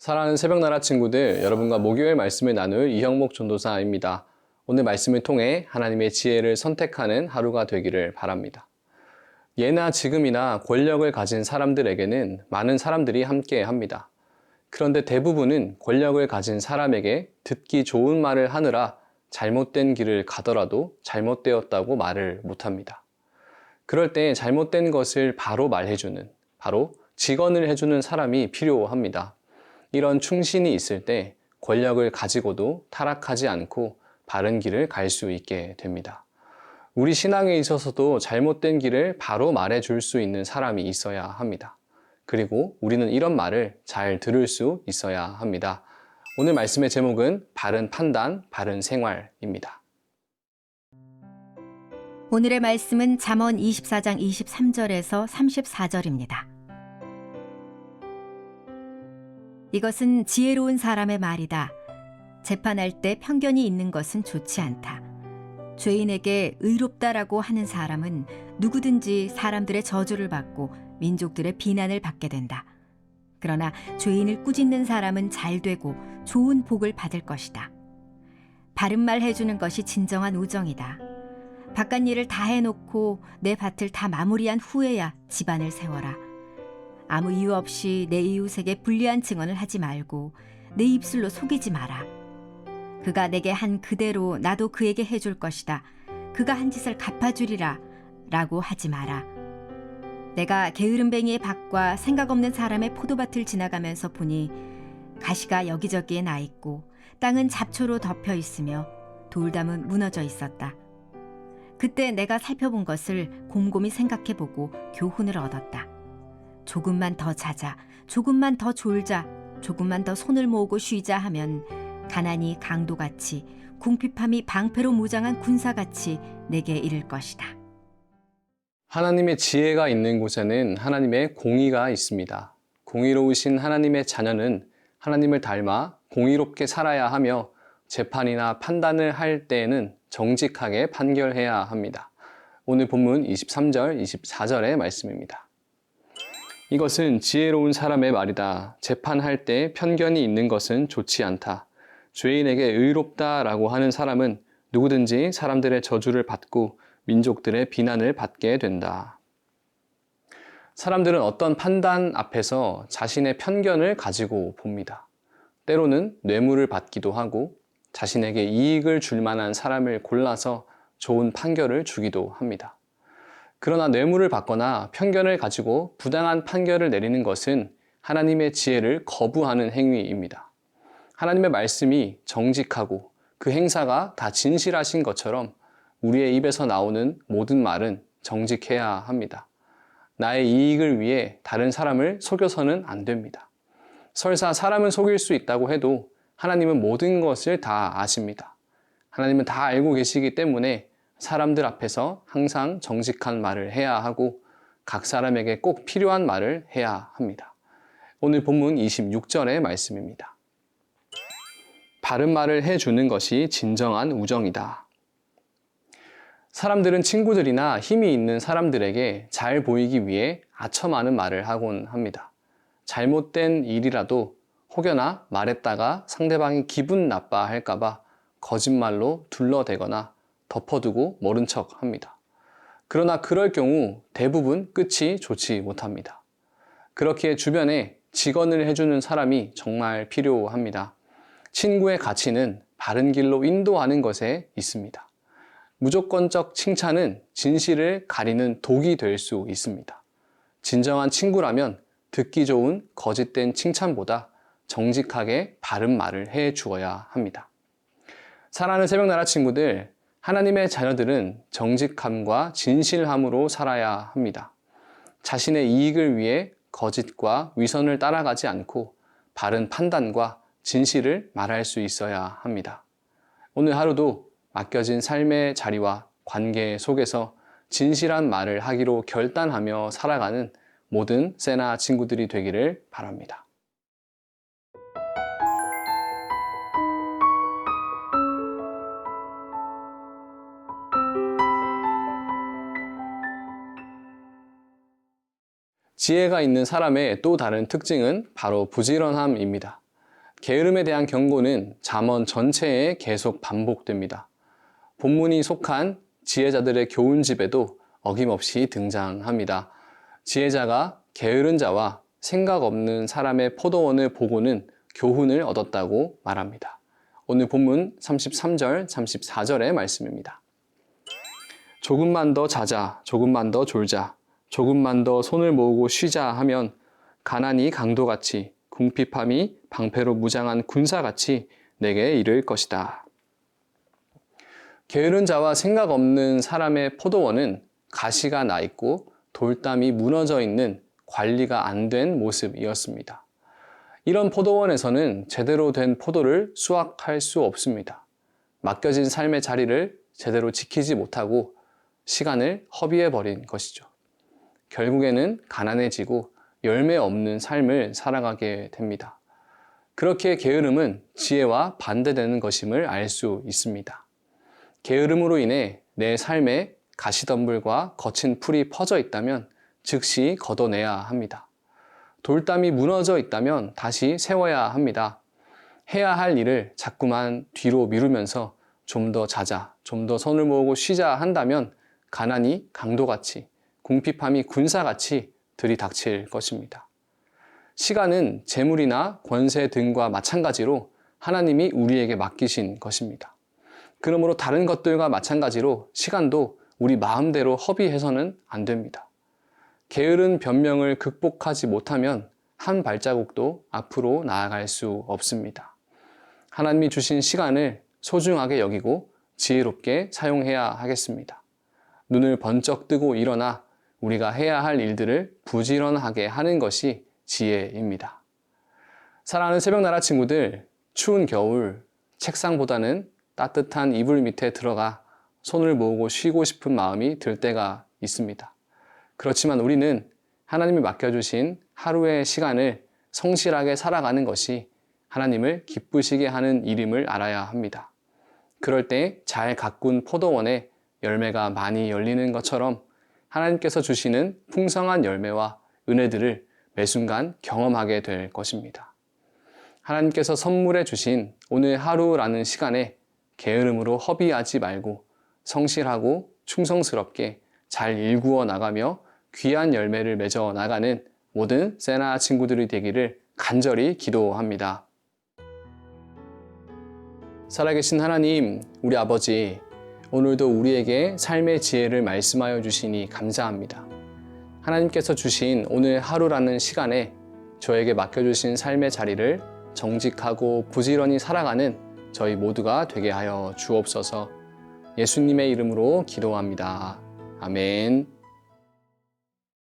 사랑하는 새벽나라 친구들, 여러분과 목요일 말씀을 나눌 이형목 전도사입니다. 오늘 말씀을 통해 하나님의 지혜를 선택하는 하루가 되기를 바랍니다. 예나 지금이나 권력을 가진 사람들에게는 많은 사람들이 함께 합니다. 그런데 대부분은 권력을 가진 사람에게 듣기 좋은 말을 하느라 잘못된 길을 가더라도 잘못되었다고 말을 못합니다. 그럴 때 잘못된 것을 바로 말해주는, 바로 직언을 해주는 사람이 필요합니다. 이런 충신이 있을 때 권력을 가지고도 타락하지 않고 바른 길을 갈 수 있게 됩니다. 우리 신앙에 있어서도 잘못된 길을 바로 말해줄 수 있는 사람이 있어야 합니다. 그리고 우리는 이런 말을 잘 들을 수 있어야 합니다. 오늘 말씀의 제목은 바른 판단, 바른 생활입니다. 오늘의 말씀은 잠언 24장 23절에서 34절입니다. 이것은 지혜로운 사람의 말이다. 재판할 때 편견이 있는 것은 좋지 않다. 죄인에게 의롭다라고 하는 사람은 누구든지 사람들의 저주를 받고 민족들의 비난을 받게 된다. 그러나 죄인을 꾸짖는 사람은 잘 되고 좋은 복을 받을 것이다. 바른 말 해주는 것이 진정한 우정이다. 바깥 일을 다 해놓고 내 밭을 다 마무리한 후에야 집안을 세워라. 아무 이유 없이 내 이웃에게 불리한 증언을 하지 말고 내 입술로 속이지 마라. 그가 내게 한 그대로 나도 그에게 해줄 것이다. 그가 한 짓을 갚아주리라 라고 하지 마라. 내가 게으름뱅이의 밭과 생각 없는 사람의 포도밭을 지나가면서 보니 가시가 여기저기에 나 있고 땅은 잡초로 덮여 있으며 돌담은 무너져 있었다. 그때 내가 살펴본 것을 곰곰이 생각해보고 교훈을 얻었다. 조금만 더 자자, 조금만 더 졸자, 조금만 더 손을 모으고 쉬자 하면 가난이 강도같이 궁핍함이 방패로 무장한 군사같이 내게 이를 것이다. 하나님의 지혜가 있는 곳에는 하나님의 공의가 있습니다. 공의로우신 하나님의 자녀는 하나님을 닮아 공의롭게 살아야 하며 재판이나 판단을 할 때에는 정직하게 판결해야 합니다. 오늘 본문 23절, 24절의 말씀입니다. 이것은 지혜로운 사람의 말이다. 재판할 때 편견이 있는 것은 좋지 않다. 죄인에게 의롭다라고 하는 사람은 누구든지 사람들의 저주를 받고 민족들의 비난을 받게 된다. 사람들은 어떤 판단 앞에서 자신의 편견을 가지고 봅니다. 때로는 뇌물을 받기도 하고 자신에게 이익을 줄 만한 사람을 골라서 좋은 판결을 주기도 합니다. 그러나 뇌물을 받거나 편견을 가지고 부당한 판결을 내리는 것은 하나님의 지혜를 거부하는 행위입니다. 하나님의 말씀이 정직하고 그 행사가 다 진실하신 것처럼 우리의 입에서 나오는 모든 말은 정직해야 합니다. 나의 이익을 위해 다른 사람을 속여서는 안 됩니다. 설사 사람은 속일 수 있다고 해도 하나님은 모든 것을 다 아십니다. 하나님은 다 알고 계시기 때문에 사람들 앞에서 항상 정직한 말을 해야 하고 각 사람에게 꼭 필요한 말을 해야 합니다. 오늘 본문 26절의 말씀입니다. 바른 말을 해주는 것이 진정한 우정이다. 사람들은 친구들이나 힘이 있는 사람들에게 잘 보이기 위해 아첨 많은 말을 하곤 합니다. 잘못된 일이라도 혹여나 말했다가 상대방이 기분 나빠할까봐 거짓말로 둘러대거나 덮어두고 모른 척 합니다. 그러나 그럴 경우 대부분 끝이 좋지 못합니다. 그렇기에 주변에 직언을 해주는 사람이 정말 필요합니다. 친구의 가치는 바른 길로 인도하는 것에 있습니다. 무조건적 칭찬은 진실을 가리는 독이 될 수 있습니다. 진정한 친구라면 듣기 좋은 거짓된 칭찬보다 정직하게 바른 말을 해 주어야 합니다. 사랑하는 새벽나라 친구들, 하나님의 자녀들은 정직함과 진실함으로 살아야 합니다. 자신의 이익을 위해 거짓과 위선을 따라가지 않고 바른 판단과 진실을 말할 수 있어야 합니다. 오늘 하루도 맡겨진 삶의 자리와 관계 속에서 진실한 말을 하기로 결단하며 살아가는 모든 세나 친구들이 되기를 바랍니다. 지혜가 있는 사람의 또 다른 특징은 바로 부지런함입니다. 게으름에 대한 경고는 잠언 전체에 계속 반복됩니다. 본문이 속한 지혜자들의 교훈집에도 어김없이 등장합니다. 지혜자가 게으른 자와 생각 없는 사람의 포도원을 보고는 교훈을 얻었다고 말합니다. 오늘 본문 33절, 34절의 말씀입니다. 조금만 더 자자, 조금만 더 졸자, 조금만 더 손을 모으고 쉬자 하면 가난이 강도같이 궁핍함이 방패로 무장한 군사같이 내게 이를 것이다. 게으른 자와 생각 없는 사람의 포도원은 가시가 나 있고 돌담이 무너져 있는 관리가 안 된 모습이었습니다. 이런 포도원에서는 제대로 된 포도를 수확할 수 없습니다. 맡겨진 삶의 자리를 제대로 지키지 못하고 시간을 허비해버린 것이죠. 결국에는 가난해지고 열매 없는 삶을 살아가게 됩니다. 그렇게 게으름은 지혜와 반대되는 것임을 알 수 있습니다. 게으름으로 인해 내 삶에 가시덤불과 거친 풀이 퍼져 있다면 즉시 걷어내야 합니다. 돌담이 무너져 있다면 다시 세워야 합니다. 해야 할 일을 자꾸만 뒤로 미루면서 좀 더 자자, 좀 더 손을 모으고 쉬자 한다면 가난이 강도같이, 궁핍함이 군사같이 들이닥칠 것입니다. 시간은 재물이나 권세 등과 마찬가지로 하나님이 우리에게 맡기신 것입니다. 그러므로 다른 것들과 마찬가지로 시간도 우리 마음대로 허비해서는 안 됩니다. 게으른 변명을 극복하지 못하면 한 발자국도 앞으로 나아갈 수 없습니다. 하나님이 주신 시간을 소중하게 여기고 지혜롭게 사용해야 하겠습니다. 눈을 번쩍 뜨고 일어나 우리가 해야 할 일들을 부지런하게 하는 것이 지혜입니다. 사랑하는 새벽나라 친구들, 추운 겨울 책상보다는 따뜻한 이불 밑에 들어가 손을 모으고 쉬고 싶은 마음이 들 때가 있습니다. 그렇지만 우리는 하나님이 맡겨주신 하루의 시간을 성실하게 살아가는 것이 하나님을 기쁘시게 하는 일임을 알아야 합니다. 그럴 때 잘 가꾼 포도원에 열매가 많이 열리는 것처럼 하나님께서 주시는 풍성한 열매와 은혜들을 매 순간 경험하게 될 것입니다. 하나님께서 선물해 주신 오늘 하루라는 시간에 게으름으로 허비하지 말고 성실하고 충성스럽게 잘 일구어 나가며 귀한 열매를 맺어 나가는 모든 세나 친구들이 되기를 간절히 기도합니다. 살아계신 하나님, 우리 아버지, 오늘도 우리에게 삶의 지혜를 말씀하여 주시니 감사합니다. 하나님께서 주신 오늘 하루라는 시간에 저에게 맡겨주신 삶의 자리를 정직하고 부지런히 살아가는 저희 모두가 되게 하여 주옵소서. 예수님의 이름으로 기도합니다. 아멘.